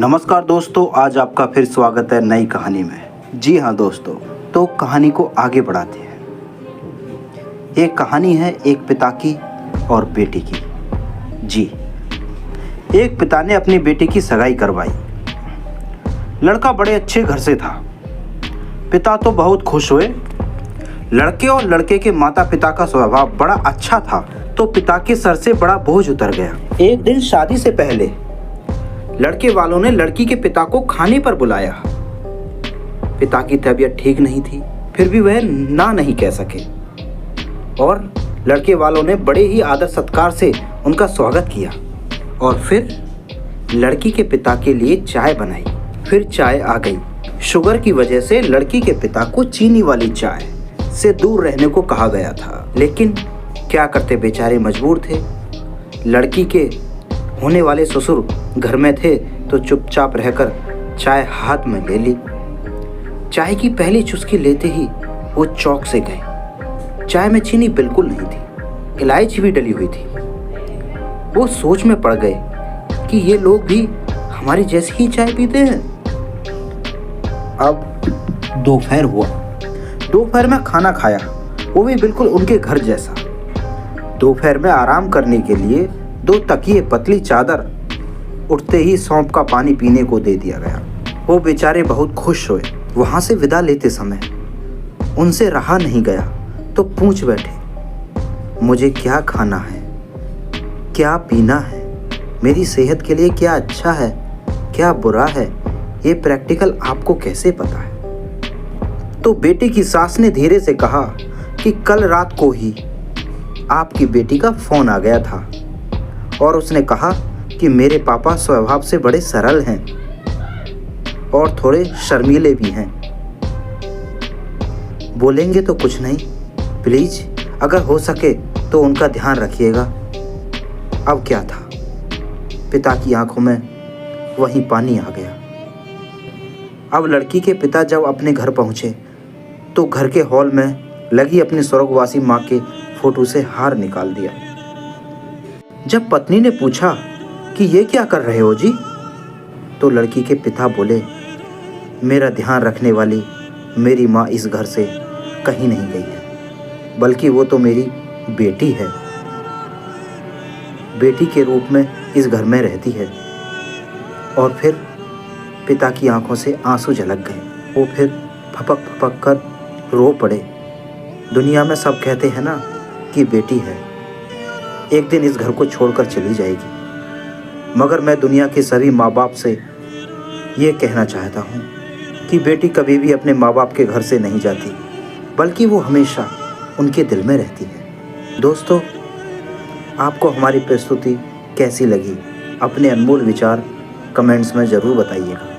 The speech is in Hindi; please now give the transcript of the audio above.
नमस्कार दोस्तों, आज आपका फिर स्वागत है नई कहानी में। जी हाँ दोस्तों, तो कहानी को आगे बढ़ाते हैं। ये कहानी है एक पिता की और बेटी की। जी, एक पिता ने अपनी बेटी की सगाई करवाई। लड़का बड़े अच्छे घर से था। पिता तो बहुत खुश हुए। लड़के और लड़के के माता पिता का स्वभाव बड़ा अच्छा था, तो पिता के सर से बड़ा बोझ उतर गया। एक दिन शादी से पहले लड़के वालों ने लड़की के पिता को खाने पर बुलाया। पिता की तबीयत ठीक नहीं थी, फिर भी वह ना नहीं कह सके और लड़के वालों ने बड़े ही आदर सत्कार से उनका स्वागत किया और फिर लड़की के पिता के लिए चाय बनाई। फिर चाय आ गई। शुगर की वजह से लड़की के पिता को चीनी वाली चाय से दूर रहने को कहा गया था, लेकिन क्या करते, बेचारे मजबूर थे। लड़की के होने वाले ससुर घर में थे तो चुपचाप रहकर चाय हाथ में ले ली। चाय की पहली चुस्की लेते ही वो चौंक से गए। चाय में चीनी बिल्कुल नहीं थी, इलायची भी डली हुई थी। वो सोच में पड़ गए कि ये लोग भी हमारी जैसी ही चाय पीते हैं। अब दोपहर हुआ। दोपहर में खाना खाया, वो भी बिल्कुल उनके घर जैसा। दोपहर में आराम करने के लिए 2 तकिए, पतली चादर, उठते ही सौंफ का पानी पीने को दे दिया गया। वो बेचारे बहुत खुश हुए। वहाँ से विदा लेते समय उनसे रहा नहीं गया तो पूछ बैठे, मुझे क्या खाना है, क्या पीना है, मेरी सेहत के लिए क्या अच्छा है, क्या बुरा है, ये प्रैक्टिकल आपको कैसे पता है। तो बेटी की सास ने धीरे से कहा कि कल रात को ही आपकी बेटी का फोन आ गया था और उसने कहा कि मेरे पापा स्वभाव से बड़े सरल हैं और थोड़े शर्मीले भी हैं। बोलेंगे तो कुछ नहीं, प्लीज अगर हो सके तो उनका ध्यान रखिएगा। अब क्या था, पिता की आंखों में वहीं पानी आ गया। अब लड़की के पिता जब अपने घर पहुंचे तो घर के हॉल में लगी अपनी स्वर्गवासी माँ के फोटो से हार निकाल दिया। जब पत्नी ने पूछा कि ये क्या कर रहे हो जी, तो लड़की के पिता बोले, मेरा ध्यान रखने वाली मेरी माँ इस घर से कहीं नहीं गई है, बल्कि वो तो मेरी बेटी है। बेटी के रूप में इस घर में रहती है। और फिर पिता की आंखों से आंसू झलक गए। वो फिर फपक फपक कर रो पड़े। दुनिया में सब कहते हैं ना कि बेटी है एक दिन इस घर को छोड़कर चली जाएगी, मगर मैं दुनिया के सभी माँ बाप से ये कहना चाहता हूँ कि बेटी कभी भी अपने माँ बाप के घर से नहीं जाती, बल्कि वो हमेशा उनके दिल में रहती है। दोस्तों, आपको हमारी प्रस्तुति कैसी लगी? अपने अनमोल विचार कमेंट्स में ज़रूर बताइएगा।